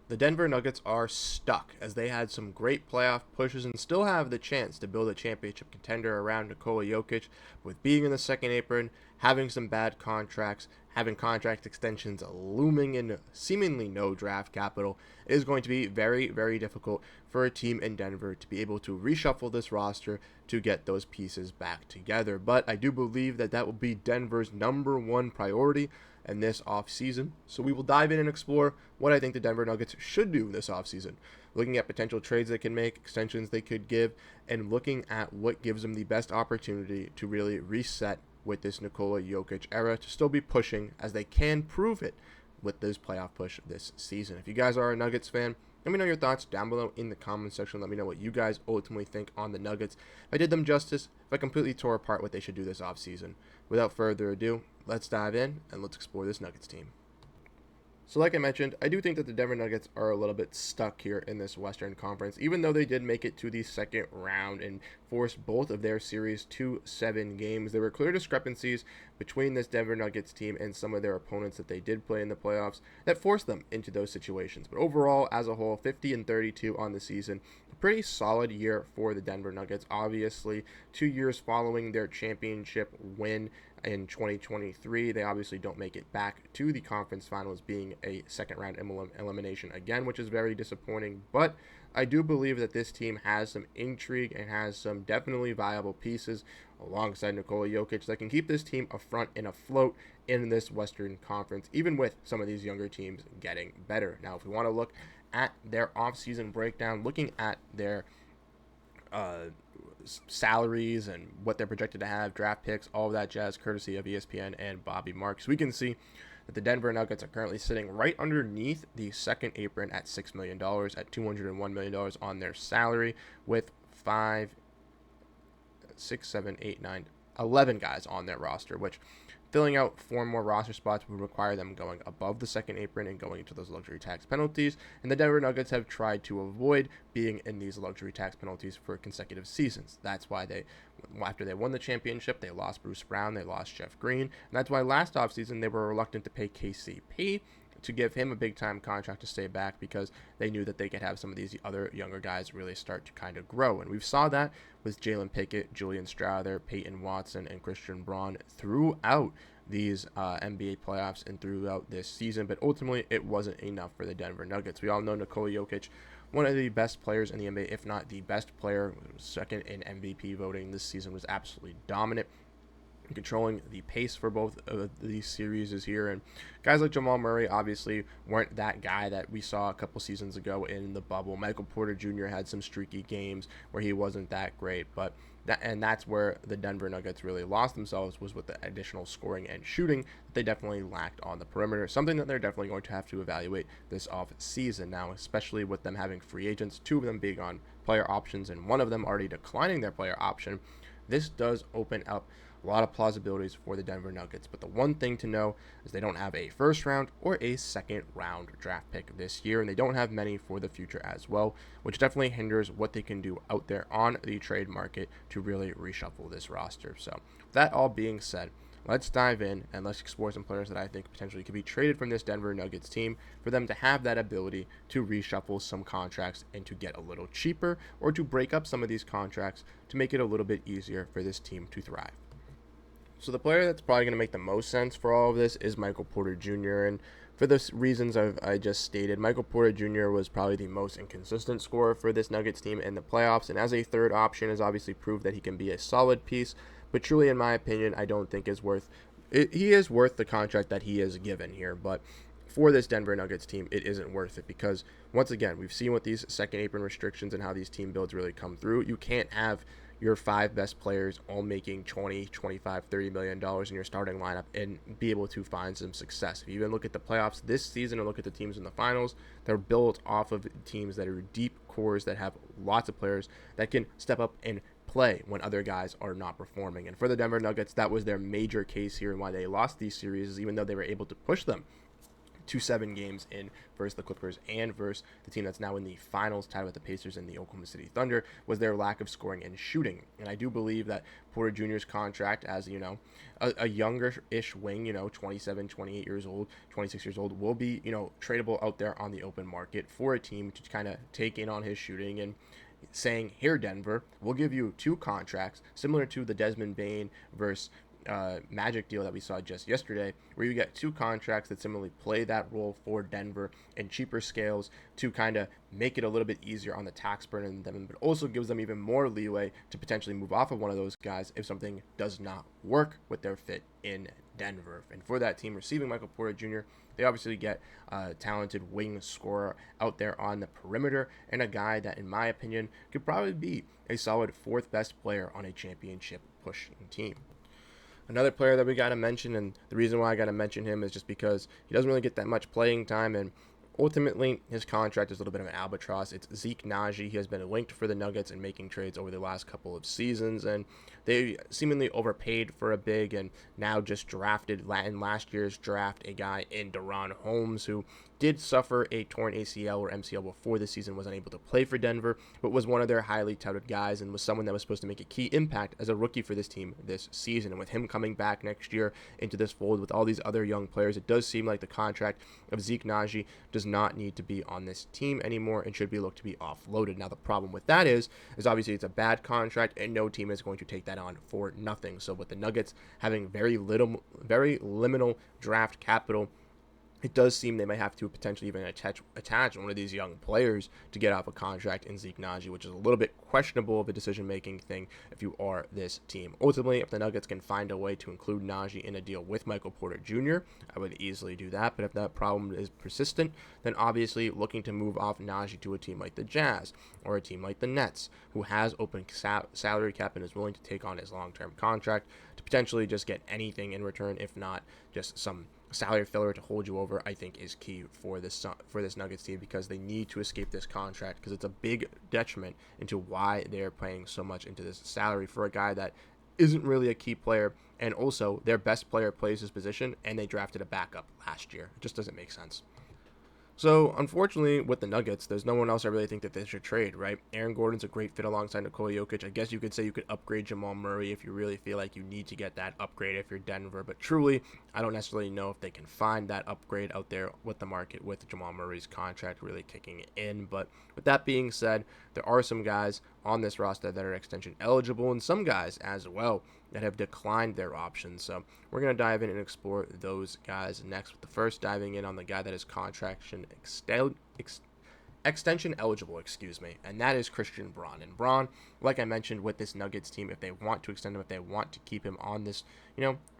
The Denver Nuggets are stuck as they had some great playoff pushes and still have the chance to build a championship contender around Nikola Jokic. With being in the second apron, having some bad contracts, having contract extensions looming in seemingly no draft capital, it is going to be very, very difficult for a team in Denver to be able to reshuffle this roster to get those pieces back together. But I do believe that that will be Denver's number one priority in this offseason. So we will dive in and explore what I think the Denver Nuggets should do this offseason, looking at potential trades they can make, extensions they could give, and looking at what gives them the best opportunity to really reset with this Nikola Jokic era to still be pushing as they can prove it with this playoff push this season. If you guys are a Nuggets fan, let me know your thoughts down below in the comment section. Let me know what you guys ultimately think on the Nuggets. If I did them justice, if I completely tore apart what they should do this offseason. Without further ado, let's dive in and let's explore this Nuggets team. So like I mentioned, I do think that the Denver Nuggets are a little bit stuck here in this Western Conference, even though they did make it to the second round and forced both of their series to 7 games. There were clear discrepancies between this Denver Nuggets team and some of their opponents that they did play in the playoffs that forced them into those situations. But overall, as a whole, 50-32 on the season. A pretty solid year for the Denver Nuggets. Obviously, 2 years following their championship win in 2023, they obviously don't make it back to the conference finals, being a second round elimination again, which is very disappointing. But I do believe that this team has some intrigue and has some definitely viable pieces alongside Nikola Jokic that can keep this team afront and afloat in this Western Conference, even with some of these younger teams getting better. Now, if we want to look at their offseason breakdown, looking at their salaries and what they're projected to have, draft picks, all of that jazz, courtesy of ESPN and Bobby Marks, we can see that the Denver Nuggets are currently sitting right underneath the second apron at $6 million, at $201 million on their salary, with 5, 6, 7, 8, 9, 11 guys on their roster, which filling out 4 more roster spots would require them going above the second apron and going into those luxury tax penalties. And the Denver Nuggets have tried to avoid being in these luxury tax penalties for consecutive seasons. That's why after they won the championship, they lost Bruce Brown, they lost Jeff Green. And that's why last offseason they were reluctant to pay KCP to give him a big-time contract to stay back, because they knew that they could have some of these other younger guys really start to kind of grow. And we saw that with Jalen Pickett, Julian Strawther, Peyton Watson, and Christian Braun throughout these NBA playoffs and throughout this season. But ultimately, it wasn't enough for the Denver Nuggets. We all know Nikola Jokic, one of the best players in the NBA, if not the best player, second in MVP voting this season, was absolutely dominant, controlling the pace for both of these series is here. And guys like Jamal Murray obviously weren't that guy that we saw a couple seasons ago in the bubble. Michael Porter Jr. had some streaky games where he wasn't that great, but that's where the Denver Nuggets really lost themselves, was with the additional scoring and shooting that they definitely lacked on the perimeter, something that they're definitely going to have to evaluate this off season now, especially with them having free agents, 2 of them being on player options and 1 of them already declining their player option. This does open up a lot of plausibilities for the Denver Nuggets, but the one thing to know is they don't have a first round or a second round draft pick this year, and they don't have many for the future as well, which definitely hinders what they can do out there on the trade market to really reshuffle this roster. So that all being said, let's dive in and let's explore some players that I think potentially could be traded from this Denver Nuggets team for them to have that ability to reshuffle some contracts and to get a little cheaper, or to break up some of these contracts to make it a little bit easier for this team to thrive. So the player that's probably going to make the most sense for all of this is Michael Porter Jr. And for the reasons I just stated, Michael Porter Jr. was probably the most inconsistent scorer for this Nuggets team in the playoffs, and as a third option has obviously proved that he can be a solid piece, but truly, in my opinion, I don't think he is worth the contract that he is given here. But for this Denver Nuggets team, it isn't worth it, because once again, we've seen with these second apron restrictions and how these team builds really come through. You can't have your 5 best players all making $20, $25, $30 million in your starting lineup and be able to find some success. If you even look at the playoffs this season and look at the teams in the finals, they're built off of teams that are deep cores that have lots of players that can step up and play when other guys are not performing. And for the Denver Nuggets, that was their major case here and why they lost these series, even though they were able to push them 2-7 games in versus the Clippers and versus the team that's now in the finals tied with the Pacers and the Oklahoma City Thunder was their lack of scoring and shooting. And I do believe that Porter Jr.'s contract as, a younger-ish wing, 27, 28 years old, 26 years old, will be, tradable out there on the open market for a team to kind of take in on his shooting and saying, here, Denver, we'll give you 2 contracts, similar to the Desmond Bane versus Magic deal that we saw just yesterday, where you get 2 contracts that similarly play that role for Denver in cheaper scales to kind of make it a little bit easier on the tax burden in them, but also gives them even more leeway to potentially move off of one of those guys if something does not work with their fit in Denver. And for that team receiving Michael Porter Jr., they obviously get a talented wing scorer out there on the perimeter and a guy that, in my opinion, could probably be a solid 4th best player on a championship pushing team. Another player that we got to mention, and the reason why I got to mention him is just because he doesn't really get that much playing time, and ultimately his contract is a little bit of an albatross. It's Zeke Naji. He has been linked for the Nuggets and making trades over the last couple of seasons, and they seemingly overpaid for a big and now just drafted in last year's draft a guy in Deron Holmes, who did suffer a torn ACL or MCL before the season, was unable to play for Denver, but was one of their highly touted guys and was someone that was supposed to make a key impact as a rookie for this team this season. And with him coming back next year into this fold with all these other young players, it does seem like the contract of Zeke Naji does not need to be on this team anymore and should be looked to be offloaded. Now, the problem with that is obviously it's a bad contract and no team is going to take that on for nothing. So with the Nuggets having very liminal draft capital, it does seem they might have to potentially even attach one of these young players to get off a contract in Zeke Naji, which is a little bit questionable of a decision-making thing if you are this team. Ultimately, if the Nuggets can find a way to include Naji in a deal with Michael Porter Jr., I would easily do that. But if that problem is persistent, then obviously looking to move off Naji to a team like the Jazz or a team like the Nets, who has open salary cap and is willing to take on his long-term contract to potentially just get anything in return, if not just some salary filler to hold you over, I think is key for this Nuggets team, because they need to escape this contract, because it's a big detriment into why they're paying so much into this salary for a guy that isn't really a key player, and also their best player plays his position and they drafted a backup last year. It just doesn't make sense. So, unfortunately, with the Nuggets, there's no one else I really think that they should trade, right? Aaron Gordon's a great fit alongside Nikola Jokic. I guess you could say you could upgrade Jamal Murray if you really feel like you need to get that upgrade if you're Denver. But truly, I don't necessarily know if they can find that upgrade out there with the market with Jamal Murray's contract really kicking in. But with that being said, there are some guys on this roster that are extension eligible, and some guys as well that have declined their options. So we're going to dive in and explore those guys next, with the first diving in on the guy that is extension eligible, and that is Christian Braun. And Braun, like I mentioned, with this Nuggets team, if they want to extend him, if they want to keep him on this,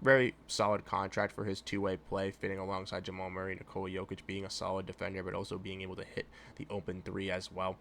very solid contract for his two-way play, fitting alongside Jamal Murray and Nikola Jokic, being a solid defender, but also being able to hit the open three as well,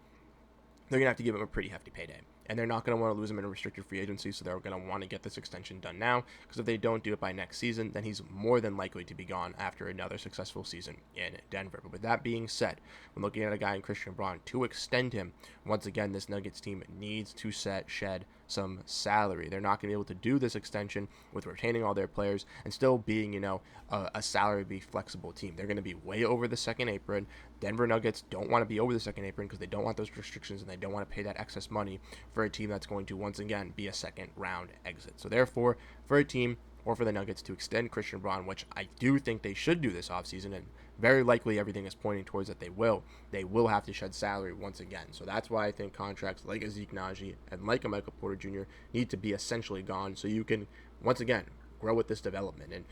they're going to have to give him a pretty hefty payday. And they're not going to want to lose him in a restricted free agency, so they're going to want to get this extension done now, because if they don't do it by next season, then he's more than likely to be gone after another successful season in Denver. But with that being said, when looking at a guy in Christian Braun, to extend him, once again, this Nuggets team needs to shed some salary. They're not going to be able to do this extension with retaining all their players and still being, a salary flexible team. They're going to be way over the second apron. Denver Nuggets don't want to be over the second apron because they don't want those restrictions and they don't want to pay that excess money for a team that's going to once again be a second round exit. So therefore, for a team or for the Nuggets to extend Christian Braun, which I do think they should do this offseason, and very likely everything is pointing towards that they will have to shed salary once again. So that's why I think contracts like a Zeke Naji and like a Michael Porter Jr. need to be essentially gone, so you can once again grow with this development. And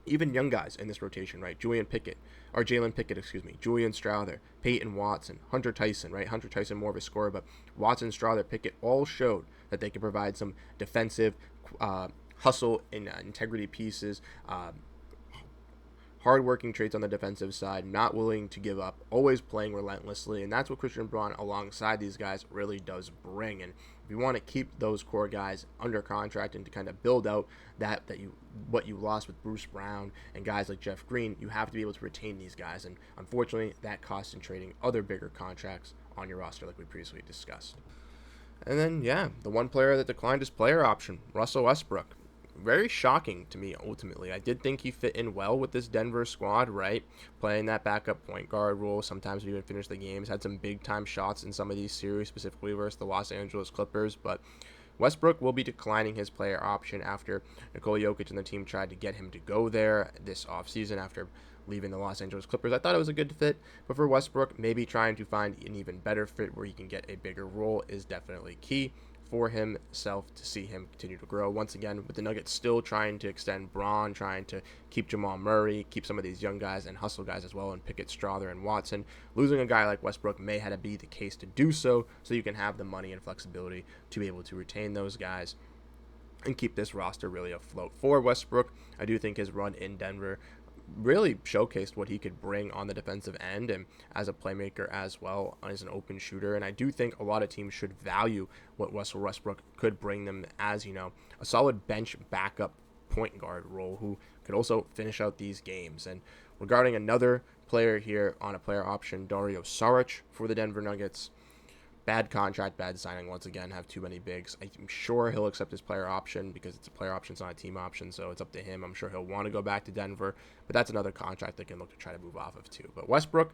even young guys in this rotation, right? Jalen Pickett, Julian Strawther, Peyton Watson, Hunter Tyson, right? Hunter Tyson more of a scorer, but Watson, Strawther, Pickett all showed that they can provide some defensive hustle and integrity pieces, hard-working traits on the defensive side, not willing to give up, always playing relentlessly, and that's what Christian Braun alongside these guys really does bring. And if you want to keep those core guys under contract and to kind of build out what you lost with Bruce Brown and guys like Jeff Green, you have to be able to retain these guys, and unfortunately that costs in trading other bigger contracts on your roster like we previously discussed. And then, the one player that declined his player option, Russell Westbrook. very shocking to me ultimately. I did think he fit in well with this Denver squad, right? Playing that backup point guard role. Sometimes we even finish the games. Had some big time shots in some of these series, specifically versus the Los Angeles Clippers. But Westbrook will be declining his player option after Nikola Jokic and the team tried to get him to go there this offseason after leaving the Los Angeles Clippers. I thought it was a good fit, but for Westbrook, maybe trying to find an even better fit where he can get a bigger role is definitely key for himself to see him continue to grow. Once again, with the Nuggets still trying to extend Braun, trying to keep Jamal Murray, keep some of these young guys and hustle guys as well, and Pickett, Strother, and Watson. Losing a guy like Westbrook may have to be the case to do so you can have the money and flexibility to be able to retain those guys and keep this roster really afloat. For Westbrook, I do think his run in Denver really showcased what he could bring on the defensive end and as a playmaker as well as an open shooter. And I do think a lot of teams should value what Russell Westbrook could bring them as, a solid bench backup point guard role who could also finish out these games. And regarding another player here on a player option, Dario Saric for the Denver Nuggets. Bad contract, bad signing once again, have too many bigs. I'm sure he'll accept his player option because it's a player option, it's not a team option, so it's up to him. I'm sure he'll want to go back to Denver, but that's another contract they can look to try to move off of too. But Westbrook,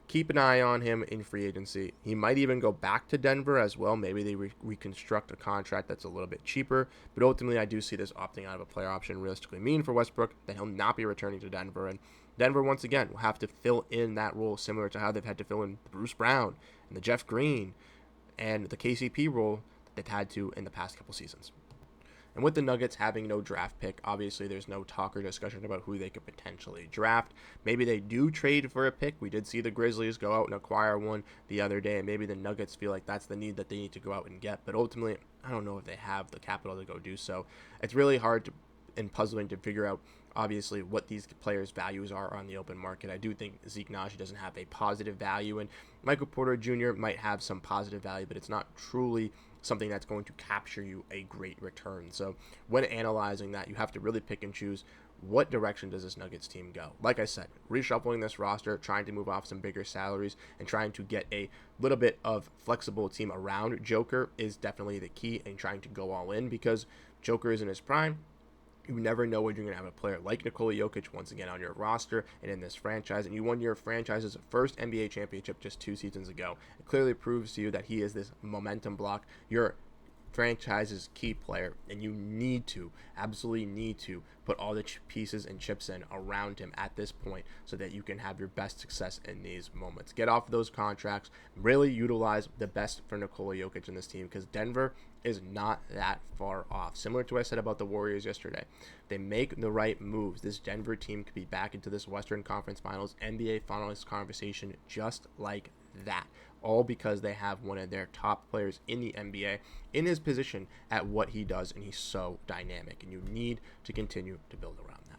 keep an eye on him in free agency. He might even go back to Denver as well. Maybe they reconstruct a contract that's a little bit cheaper, but ultimately I do see this opting out of a player option realistically mean for Westbrook that he'll not be returning to Denver, and Denver once again will have to fill in that role similar to how they've had to fill in Bruce Brown and the Jeff Green and the KCP role that they've had to in the past couple seasons. And with the Nuggets having no draft pick, obviously there's no talk or discussion about who they could potentially draft. Maybe they do trade for a pick. We did see the Grizzlies go out and acquire one the other day, and maybe the Nuggets feel like that's the need that they need to go out and get. But ultimately, I don't know if they have the capital to go do so. It's really hard and puzzling to figure out, obviously, what these players' values are on the open market. I do think Zeke Naji doesn't have a positive value, and Michael Porter Jr. might have some positive value, but it's not truly something that's going to capture you a great return. So when analyzing that, you have to really pick and choose what direction does this Nuggets team go. Like I said, reshuffling this roster, trying to move off some bigger salaries, and trying to get a little bit of flexible team around Joker is definitely the key, and trying to go all in because Joker is in his prime. You never know when you're going to have a player like Nikola Jokic once again on your roster and in this franchise. And you won your franchise's first NBA championship just 2 seasons ago. It clearly proves to you that he is this momentum block. Your franchise's key player, and you absolutely need to put all the pieces and chips in around him at this point so that you can have your best success in these moments. Get off those contracts, really utilize the best for Nikola Jokic in this team because Denver is not that far off. Similar to what I said about the Warriors yesterday. They make the right moves. This Denver team could be back into this Western Conference Finals, NBA Finals conversation just like that. All because they have one of their top players in the NBA in his position at what he does, and he's so dynamic, and you need to continue to build around that.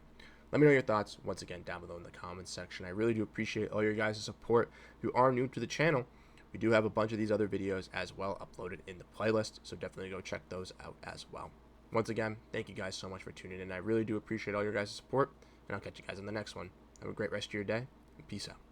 Let me know your thoughts, once again, down below in the comments section. I really do appreciate all your guys' support. If you are new to the channel, we do have a bunch of these other videos as well uploaded in the playlist, so definitely go check those out as well. Once again, thank you guys so much for tuning in. I really do appreciate all your guys' support, and I'll catch you guys in the next one. Have a great rest of your day, and peace out.